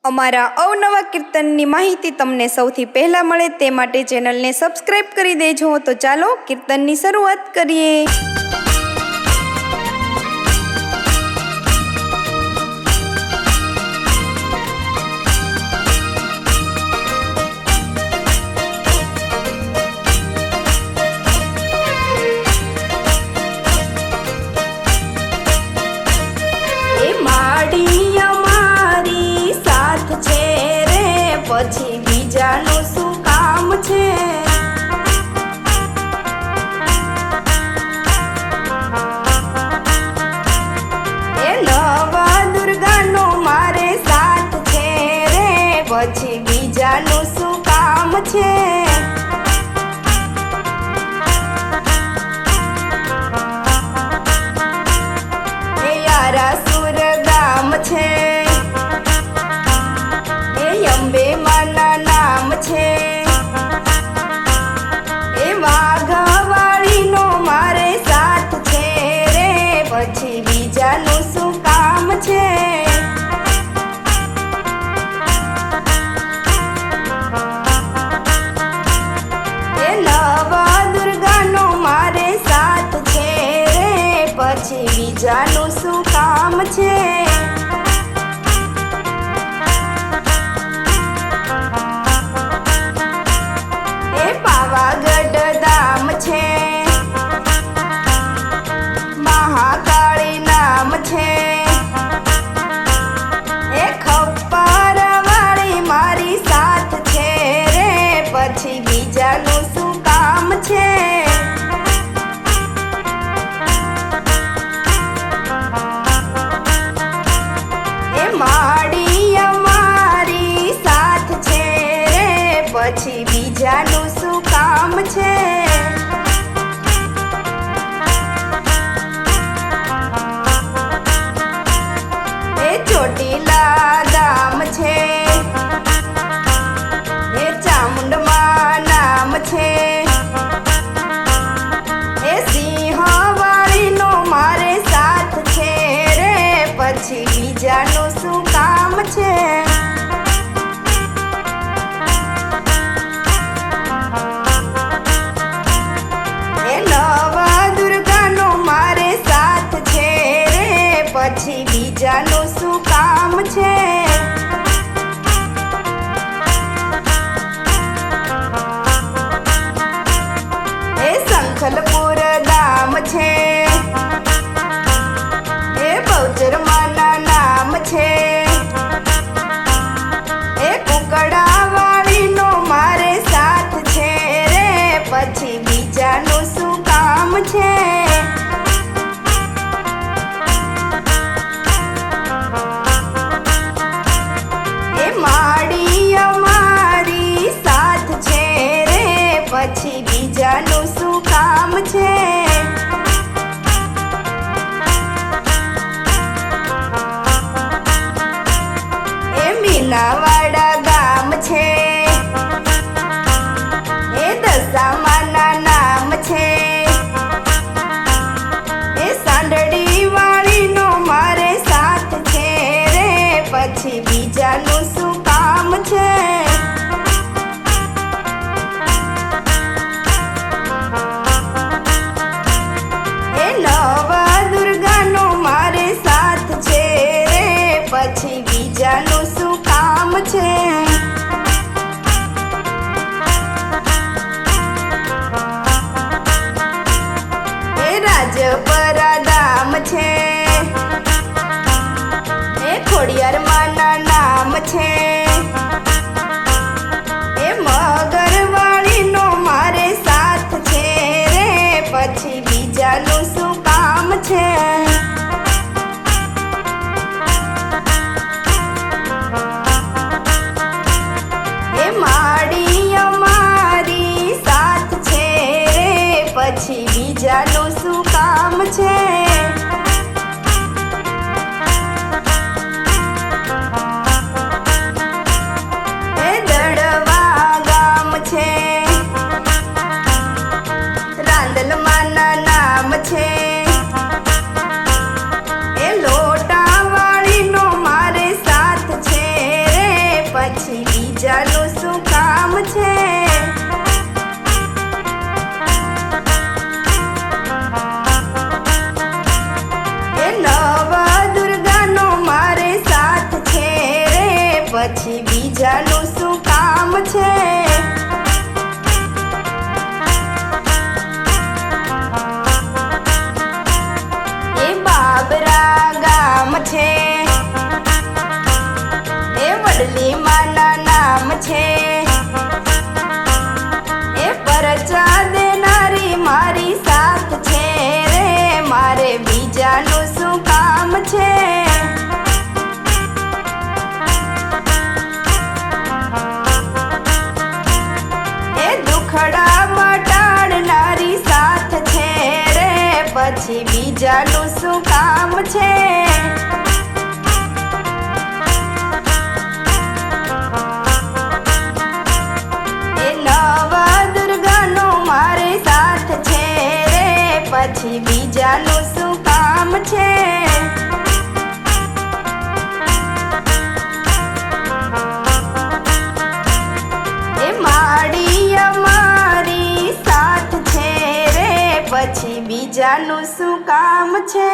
અમારા અવનવા કીર્તનની માહિતી તમને સૌથી પહેલાં મળે તે માટે ચેનલને સબસ્ક્રાઈબ કરી દેજો. તો ચાલો કીર્તનની શરૂઆત કરીએ. પછી બીજાનું શું કામ છે? એ નવા દુર્ગાનો મારે સાથ છે રે, પછી બીજાનું શું કામ છે? એ યારા સુર ગામ છે, અંબે માના નામ છે. એ વાઘવાળીનો મારે સાથ છે રે, પછી બીજાનું શું કામ છે? એ નવા દુર્ગાનો મારે સાથ છે રે, પછી બીજાનું શું કામ છે? મહાકાળી નામ છે. એ ખપ્પર વાળી મારી સાથ છે રે, પછી બીજાનું શું કામ છે? એ માડી અમારી સાથ છે રે, પછી બીજાનું શું કામ છે? ચોટીલા ગામ છે, એ ચામુંડમાં નામ છે. એ સિંહવાળીનો મારે સાથ છે રે, પછી બીજાનું શું કામ છે? એ નવા દુર્ગાનો મારે સાથ છે રે, પછી બીજાનું શું કામ છે? એ સંખલપુર ગામ છે, એ બહુચરમાના નામ છે. એ કુકડાવાળીનો મારે સાથ છે રે, પછી બીજાનું શું કામ છે? પછી બીજાનું શું કામ છે? એ મીનાવાડા ગામ છે, એ દશામાના નામ છે. એ સાંડળી વાળીનો મારે સાથ છે રે, પછી બીજાનું શું કામ છે? પછી બીજાનું શું કામ છે? એ રાજપરા ગામ છે, એ ખોડિયારમાંના નામ છે. એ મગરવાળીનો મારે સાથ છે રે, પછી બીજાનું શું કામ છે? પછી બીજાનું શું કામ છે? પછી બીજાનું શું કામ છે? એ નવદુર્ગાનો મારે સાથ છે રે, પછી બીજાનું શું કામ છે? એ બાબરા ગામ છે, એ વડલી માના નામ છે, એ પરચા દેનારી મારી સાથ છે રે, મારે બીજાનું શું કામ છે? એ દુખડા મટાડનારી સાથ છે રે, પછી બીજાનું શું કામ છે? એ નવદુર્ગાનો મારે સાથ છે રે, પછી બીજાનું શું કામ છે? એ માડી અમારી સાથ છે રે, પછી બીજાનું શું કામ છે?